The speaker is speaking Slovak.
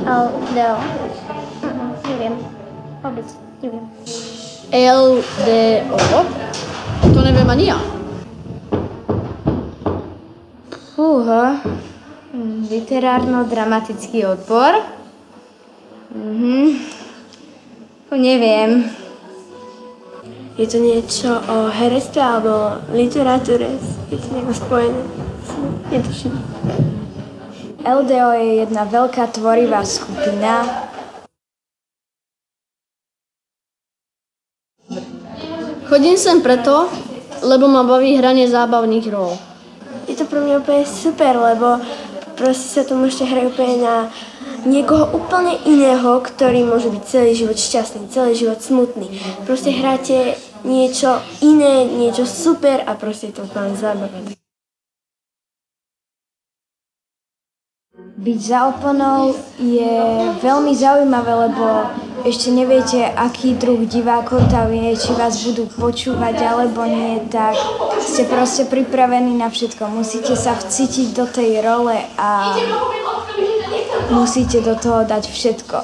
LDO. Neviem. Vôbec neviem. LDO? To neviem ani ja. Fúha. Literárno-dramatický odbor. Neviem. Je to niečo o herectve alebo literatúre? Je to nejako spojené? Netuším. LDO je jedna veľká tvorivá skupina. Chodím sem preto, lebo ma baví hranie zábavných rol. Je to pre mňa úplne super, lebo proste sa to môžete hrať úplne na niekoho úplne iného, ktorý môže byť celý život šťastný, celý život smutný. Proste hráte niečo iné, niečo super a proste je to úplne zábavné. Byť za oponou je veľmi zaujímavé, lebo ešte neviete, aký druh divákov tam je, či vás budú počúvať alebo nie, tak ste proste pripravení na všetko. Musíte sa vcítiť do tej role a musíte do toho dať všetko.